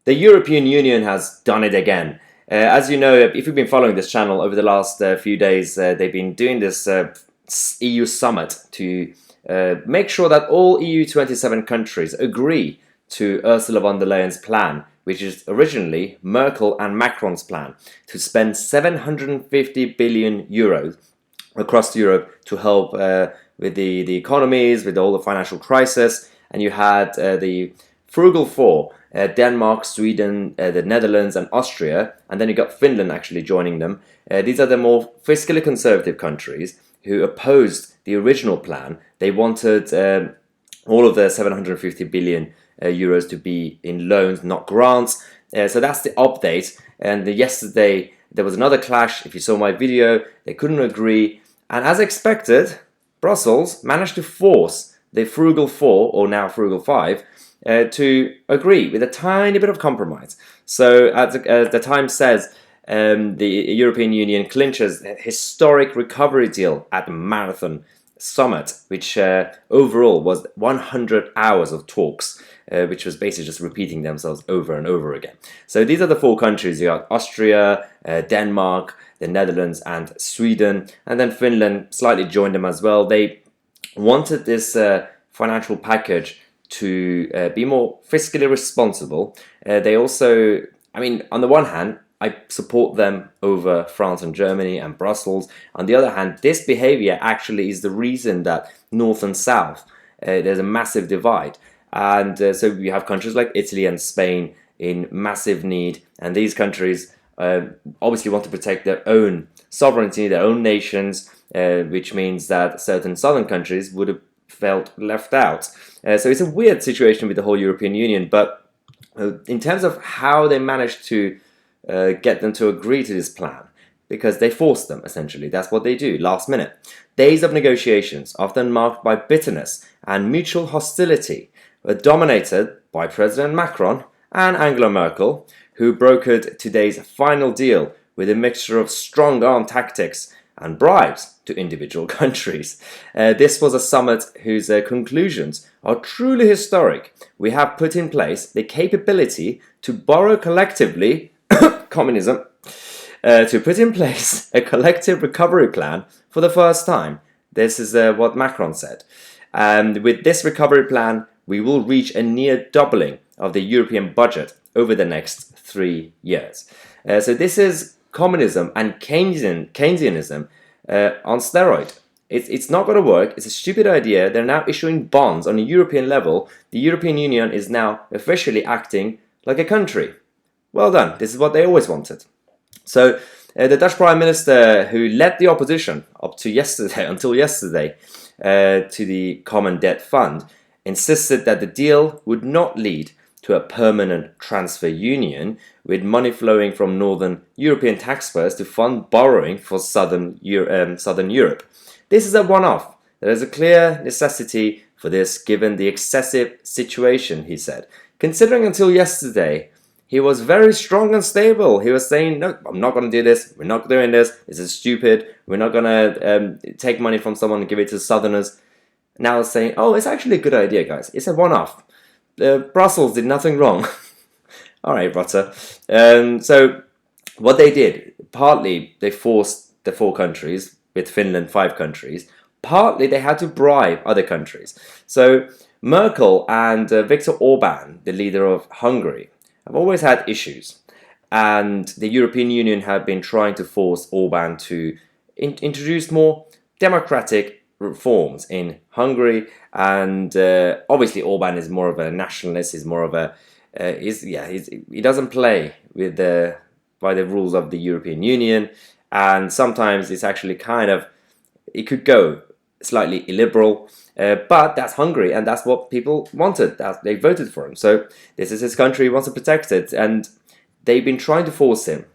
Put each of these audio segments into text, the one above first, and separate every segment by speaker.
Speaker 1: The European Union has done it again. As you know, if you've been following this channel over the last few days, they've been doing this EU summit to make sure that all EU 27 countries agree to Ursula von der Leyen's plan, which is originally Merkel and Macron's plan, to spend 750 billion euros across Europe to help with the economies, with all the financial crisis. And you had the Frugal Four, Denmark, Sweden, the Netherlands, and Austria, and then you got Finland actually joining them. These are the more fiscally conservative countries who opposed the original plan. They wanted all of the 750 billion euros to be in loans, not grants. So that's the update. And yesterday there was another clash. If you saw my video, they couldn't agree. And as expected, Brussels managed to force the Frugal Four, or now Frugal Five, to agree with a tiny bit of compromise. So, as the Times says, the European Union clinches a historic recovery deal at the Marathon Summit, which overall was 100 hours of talks, which was basically just repeating themselves over and over again. So these are the four countries. You got Austria, Denmark, the Netherlands, and Sweden, and then Finland slightly joined them as well. They wanted this financial package to be more fiscally responsible. They also, I mean, on the one hand, I support them over France and Germany and Brussels. On the other hand, this behavior actually is the reason that North and South, there's a massive divide. And so you have countries like Italy and Spain in massive need. And these countries obviously want to protect their own sovereignty, their own nations, which means that certain southern countries would have felt left out. So it's a weird situation with the whole European Union. But in terms of how they managed to get them to agree to this plan, because they forced them, essentially. That's what they do, last minute. Days of negotiations, often marked by bitterness and mutual hostility, were dominated by President Macron and Angela Merkel, who brokered today's final deal with a mixture of strong-arm tactics and bribes to individual countries. This was a summit whose conclusions are truly historic. We have put in place the capability to borrow collectively communism, to put in place a collective recovery plan for the first time. This is what Macron said. And with this recovery plan, we will reach a near doubling of the European budget over the next 3 years. So this is communism and Keynesianism on steroid. It's not going to work. It's a stupid idea. They're now issuing bonds on a European level. The European Union is now officially acting like a country. Well done. This is what they always wanted. So the Dutch Prime Minister, who led the opposition up to yesterday, until yesterday, to the Common Debt Fund, insisted that the deal would not lead to a permanent transfer union with money flowing from Northern European taxpayers to fund borrowing for Southern Europe. This is a one-off. There is a clear necessity for this given the excessive situation, he said. Considering until yesterday, he was very strong and stable. He was saying, no, I'm not going to do this. We're not doing this. This is stupid. We're not going to take money from someone and give it to Southerners. Now he's saying, oh, it's actually a good idea, guys. It's a one-off. Brussels did nothing wrong. All right, Rutter. So what they did, partly they forced the 4 countries, with Finland 5 countries. Partly they had to bribe other countries. So Merkel and Viktor Orban, the leader of Hungary, have always had issues. And the European Union have been trying to force Orban to introduce more democratic reforms in Hungary. And obviously Orban is more of a nationalist, he's more of a... he doesn't play with by the rules of the European Union. And sometimes it's actually it could go slightly illiberal. But that's Hungary, and that's what people wanted. They voted for him. So this is his country, he wants to protect it. And they've been trying to force him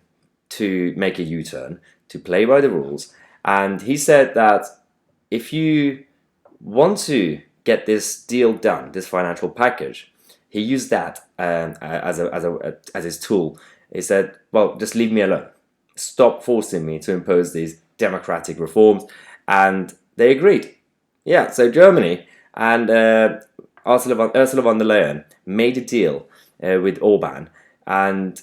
Speaker 1: to make a U-turn, to play by the rules. And he said that if you want to get this deal done, this financial package, he used that as his tool. He said, well, just leave me alone. Stop forcing me to impose these democratic reforms. And they agreed. Yeah, so Germany and Ursula von der Leyen made a deal with Orban, and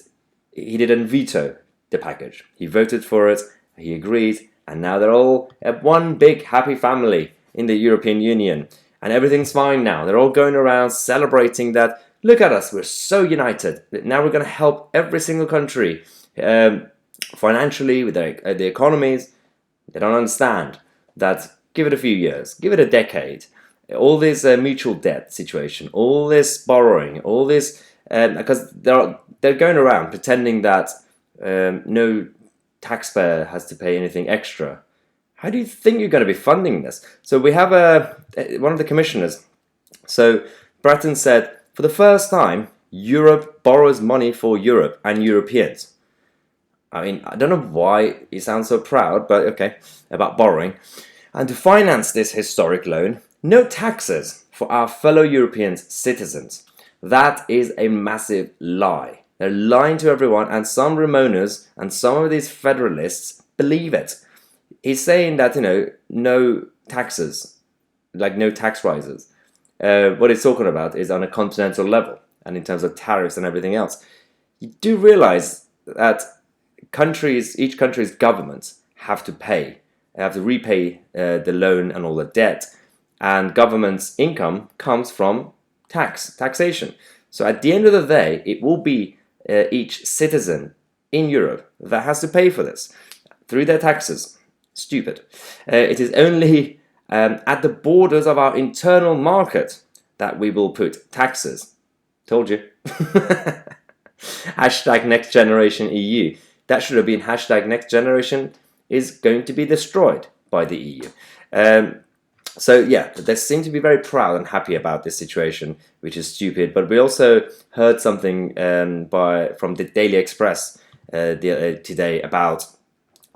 Speaker 1: he didn't veto the package. He voted for it, he agreed, and now they're all one big happy family in the European Union. And everything's fine now. They're all going around celebrating that, look at us, we're so united. Now we're going to help every single country financially with the economies. They don't understand that, give it a few years, give it a decade. All this mutual debt situation, all this borrowing, all this, because they're going around pretending that no taxpayer has to pay anything extra. How do you think you're going to be funding this? So we have one of the commissioners. So Breton said, for the first time, Europe borrows money for Europe and Europeans. I mean, I don't know why he sounds so proud, but okay, about borrowing. And to finance this historic loan, no taxes for our fellow European citizens. That is a massive lie. They're lying to everyone, and some Ramoners and some of these federalists believe it. He's saying that, no taxes, like no tax rises. What he's talking about is on a continental level, and in terms of tariffs and everything else. You do realize that each country's governments have to repay the loan and all the debt, and government's income comes from taxation. So at the end of the day, it will be each citizen in Europe that has to pay for this through their taxes. Stupid. It is only at the borders of our internal market that we will put taxes. Told you. Hashtag next generation EU. That should have been hashtag next generation is going to be destroyed by the EU. So yeah, they seem to be very proud and happy about this situation, which is stupid. But we also heard something from the Daily Express today about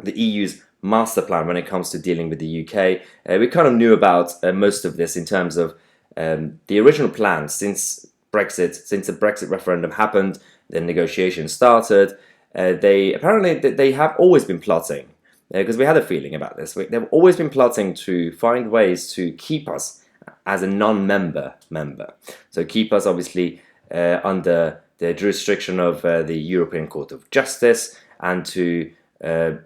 Speaker 1: the EU's master plan when it comes to dealing with the UK. We kind of knew about most of this in terms of the original plan since the Brexit referendum happened, the negotiations started. They have always been plotting, because we had a feeling about this. They've always been plotting to find ways to keep us as a non-member member. So keep us obviously under the jurisdiction of the European Court of Justice, and to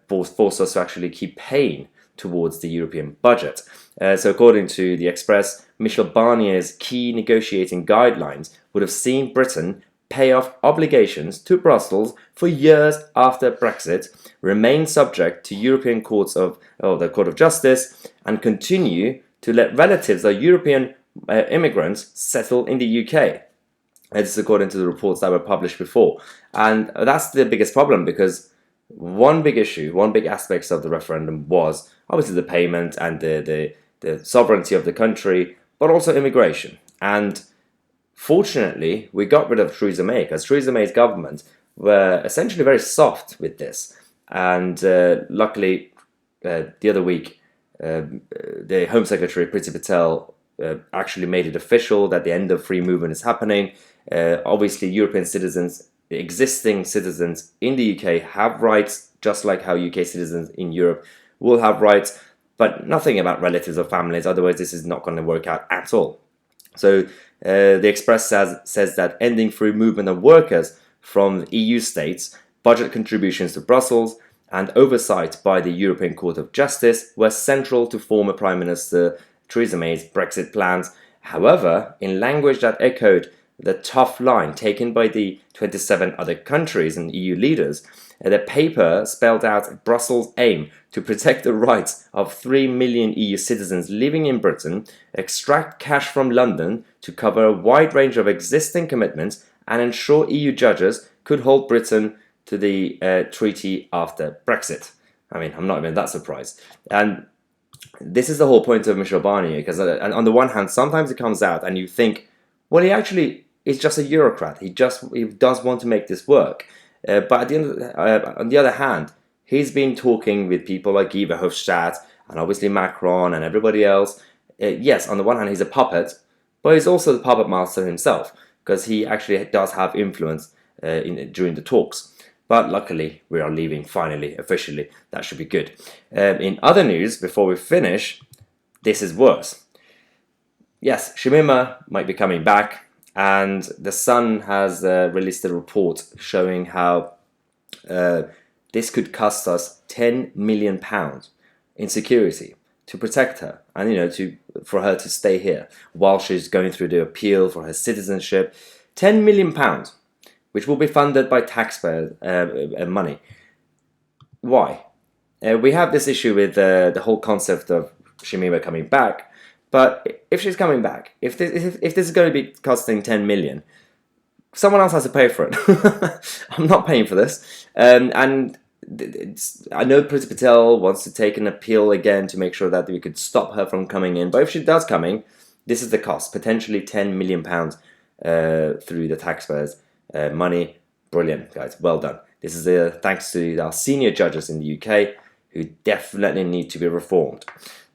Speaker 1: force us to actually keep paying towards the European budget. So according to the Express, Michel Barnier's key negotiating guidelines would have seen Britain pay off obligations to Brussels for years after Brexit, remain subject to European courts of the Court of Justice, and continue to let relatives of European immigrants settle in the UK. This is according to the reports that were published before. And that's the biggest problem, because one big aspect of the referendum was obviously the payment and the sovereignty of the country, but also immigration. And fortunately, we got rid of Theresa May, because Theresa May's government were essentially very soft with this. And luckily, the other week, the Home Secretary, Priti Patel, actually made it official that the end of free movement is happening. Obviously, European citizens, the existing citizens in the UK, have rights, just like how UK citizens in Europe will have rights, but nothing about relatives or families. Otherwise, this is not going to work out at all. So the Express says that ending free movement of workers from EU states, budget contributions to Brussels, and oversight by the European Court of Justice were central to former Prime Minister Theresa May's Brexit plans. However, in language that echoed the tough line taken by the 27 other countries and EU leaders, the paper spelled out Brussels' aim to protect the rights of 3 million EU citizens living in Britain, extract cash from London to cover a wide range of existing commitments, and ensure EU judges could hold Britain to the treaty after Brexit. I mean, I'm not even that surprised. And this is the whole point of Michel Barnier, because on the one hand, sometimes it comes out and you think, well, he actually is just a Eurocrat. He does want to make this work. But at the end on the other hand, he's been talking with people like Guy Verhofstadt and obviously Macron and everybody else. Yes, on the one hand, he's a puppet, but he's also the puppet master himself, because he actually does have influence during the talks. But luckily, we are leaving finally, officially. That should be good. In other news, before we finish, this is worse. Yes, Shamima might be coming back, And the Sun has released a report showing how this could cost us £10 million in security to protect her, and for her to stay here while she's going through the appeal for her citizenship. £10 million, which will be funded by taxpayer money. Why? We have this issue with the whole concept of Shamima coming back. But if she's coming back, if this is going to be costing 10 million, someone else has to pay for it. I'm not paying for this. And I know Priti Patel wants to take an appeal again to make sure that we could stop her from coming in. But if she does coming, this is the cost, potentially £10 million through the taxpayers' money. Brilliant, guys. Well done. This is thanks to our senior judges in the UK, who definitely need to be reformed.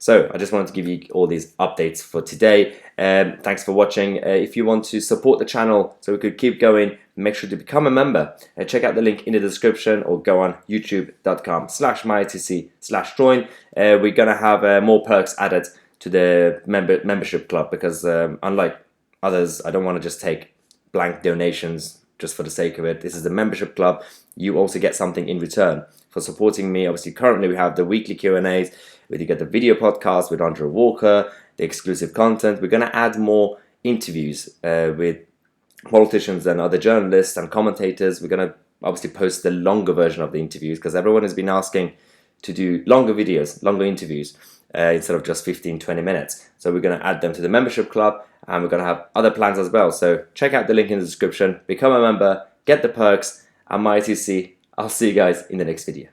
Speaker 1: So I just wanted to give you all these updates for today. Thanks for watching. If you want to support the channel so we could keep going, make sure to become a member. Check out the link in the description, or go on youtube.com/myitc/join. We're going to have more perks added to the membership club, because unlike others, I don't want to just take blank donations just for the sake of it. This is the membership club. You also get something in return for supporting me. Obviously, currently we have the weekly Q&As, where you get the video podcast with Andrew Walker, the exclusive content. We're going to add more interviews with politicians and other journalists and commentators. We're going to obviously post the longer version of the interviews, because everyone has been asking to do longer videos, longer interviews, instead of just 15-20 minutes. So we're going to add them to the membership club, and we're going to have other plans as well. So check out the link in the description, become a member, get the perks, and MyITC. I'll see you guys in the next video.